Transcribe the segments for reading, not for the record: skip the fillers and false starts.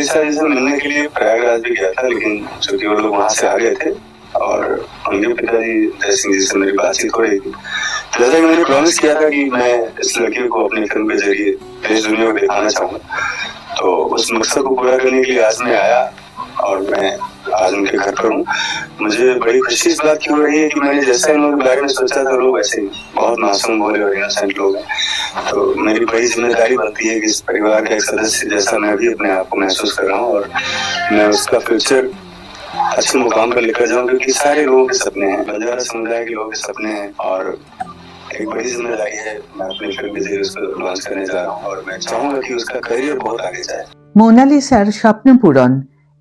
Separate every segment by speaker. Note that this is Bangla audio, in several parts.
Speaker 1: मोनालिसा जी से मिलने के लिए प्रयागराज भी गया था, लेकिन चूंकि वो लोग वहां से आ गए थे और उनके पिताजी जय सिंह जी से मेरी बातचीत हो रही थी। जैसा कि मैंने प्रॉमिस किया था कि मैं इस लड़की को अपनी फिल्म के जरिए देश दुनिया को दिखाना चाहूंगा, तो उस मकसद को पूरा करने के लिए आज मैं आया और मैं आज उनके घर पर हूँ। मुझे बड़ी खुशी इस बात की हो रही है कि मैंने जैसा इन लोगों के बारे में सोचा था, लोग वैसे ही बहुत मासूम भोले और इनोसेंट लोग हैं। तो मेरी बड़ी जिम्मेदारी बनती है कि इस परिवार का एक सदस्य जैसा मैं भी अपने आप को महसूस कर रहा हूँ और मैं उसका फ्यूचर अच्छे मुकाम पर लेकर जाऊँ, क्योंकि सारे लोगों के सपने हैं, बंजारा समुदाय के लोगों के सपने हैं और एक बड़ी जिम्मेदारी है। मैं अपनी फिल्म के जरिए उसको लॉन्च करने जा रहा हूँ और मैं चाहूंगा कि उसका करियर बहुत आगे जाए।
Speaker 2: মোনালিসার স্বপ্ন পূরণ।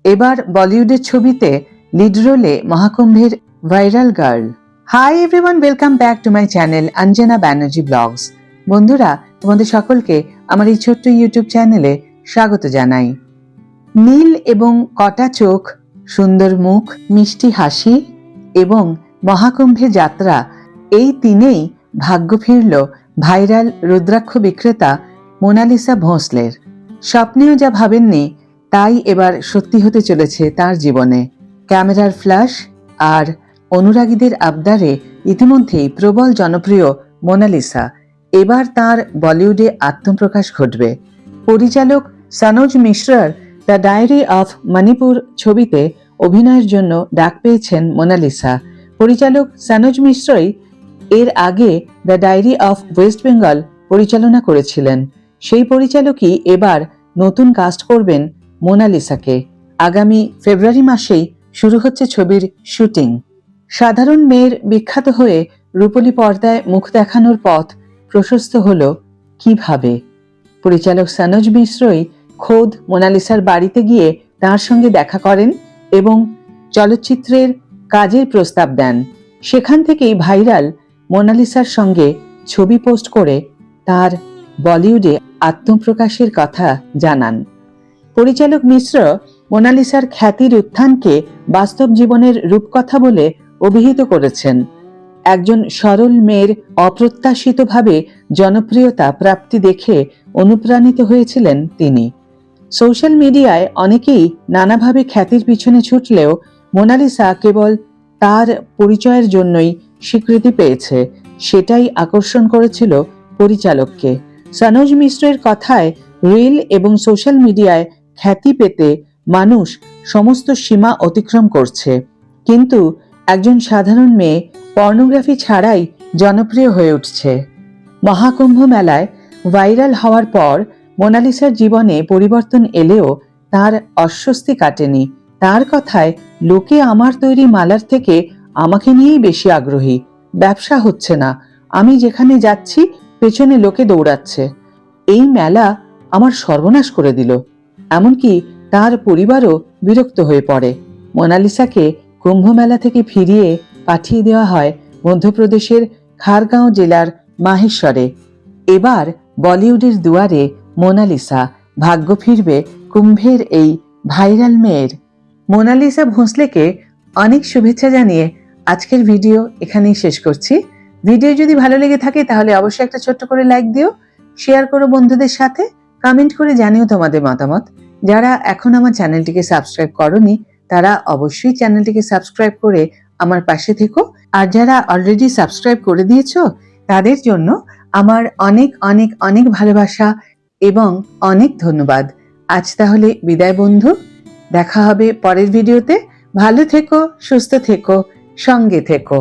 Speaker 2: এবার বলিউডের ছবিতে লিড রোলে মহাকুম্ভের viral girl. Hi everyone, welcome back to my channel Anjana Banerjee blogs. বন্ধুরা, তোমাদের সকলকে আমার এই ছোট্ট ইউটিউব চ্যানেলে স্বাগত জানাই। নীল এবং কটা চোখ, সুন্দর মুখ, মিষ্টি হাসি এবং মহাকুম্ভে যাত্রা, এই তিনেই ভাগ্য ফিরল ভাইরাল রুদ্রাক্ষ বিক্রেতা মোনালিসা ভোঁসলের। স্বপ্নেও যা ভাবেননি তাই এবার সত্যি হতে চলেছে তার জীবনে। ক্যামেরার ফ্ল্যাশ আর অনুরাগীদের আবদারে ইতিমধ্যেই প্রবল জনপ্রিয় মোনালিসা এবার তার বলিউডে আত্মপ্রকাশ ঘটবে। পরিচালক সনোজ মিশ্রার দ্য ডায়েরি অফ মণিপুর ছবিতে অভিনয়ের জন্য ডাক পেয়েছেন মোনালিসা। পরিচালক সনোজ মিশ্রই এর আগে the diary of West Bengal পরিচালনা করেছিলেন। সেই পরিচালকই এবার নতুন কাস্ট করবেন মোনালিসাকে। আগামী ফেব্রুয়ারি মাসেই শুরু হচ্ছে ছবির শুটিং। সাধারণ মেয়ের বিখ্যাত হয়ে রূপলী পর্দায় মুখ দেখানোর পথ প্রশস্ত হলো কিভাবে? পরিচালক সনোজ মিশ্রই খোদ মোনালিসার বাড়িতে গিয়ে তার সঙ্গে দেখা করেন এবং চলচ্চিত্রের কাজের প্রস্তাব দেন। সেখান থেকেই ভাইরাল মোনালিসার সঙ্গে ছবি পোস্ট করে তার বলিউডে আত্মপ্রকাশের কথা জানান। পরিচালক মিশ্র মোনালিসার খ্যাতির উত্থানকে বাস্তব জীবনের রূপকথা বলে অভিহিত করেছেন। একজন সরল মেয়ের অপ্রত্যাশিতভাবে জনপ্রিয়তা প্রাপ্তি দেখে অনুপ্রাণিত হয়েছিলেন তিনি। সোশ্যাল মিডিয়ায় অনেকেই নানাভাবে খ্যাতির পিছনে ছুটলেও মোনালিসা কেবল তার পরিচয়ের জন্যই স্বীকৃতি পেয়েছে, সেটাই আকর্ষণ করেছিল পরিচালককে। সনোজ মিশ্রের কথায় রিল এবং সোশ্যাল মিডিয়ায় খ্যাতি পেতে মানুষ সমস্ত সীমা অতিক্রম করছে, কিন্তু একজন সাধারণ মেয়ে পর্নোগ্রাফি ছাড়াই জনপ্রিয় হয়ে উঠছে। মহাকুম্ভ মেলায় ভাইরাল হওয়ার পর মোনালিসার জীবনে পরিবর্তন এলেও তার অস্বস্তি কাটেনি। তার কথায়, লোকে আমার তৈরি মালার থেকে আমাকে নিয়েই বেশি আগ্রহী। ব্যবসা হচ্ছে না, আমি যেখানে যাচ্ছি পেছনে লোকে দৌড়াচ্ছে। এই মেলা আমার সর্বনাশ করে দিল। এমনকি তার পরিবারও বিরক্ত হয়ে পড়ে। মোনালিসাকে কুম্ভ মেলা থেকে ফিরিয়ে পাঠিয়ে দেওয়া হয় মধ্যপ্রদেশের খারগাঁও জেলার মাহেশ্বরে। এবার বলিউডের দুয়ারে মোনালিসা, ভাগ্য ফিরবে কুম্ভের এই ভাইরাল মেয়ের। মোনালিসা ভোঁসলেকে অনেক শুভেচ্ছা জানিয়ে আজকের ভিডিও এখানেই শেষ করছি। ভিডিও যদি ভালো লেগে থাকে তাহলে অবশ্যই একটা ছোট্ট করে লাইক দিও, শেয়ার করো বন্ধুদের সাথে, কমেন্ট করে জানিও তোমাদের মতামত। যারা এখন আমার চ্যানেলটিকে সাবস্ক্রাইব করোনি তারা অবশ্যই চ্যানেলটিকে সাবস্ক্রাইব করে আমার পাশে থেকো, আর যারা অলরেডি সাবস্ক্রাইব করে দিয়েছো তাদের জন্য আমার অনেক অনেক অনেক ভালোবাসা এবং অনেক ধন্যবাদ। আজ তাহলে বিদায় বন্ধু, দেখা হবে পরের ভিডিওতে। ভালো থেকো, সুস্থ থেকো, সঙ্গে থেকো।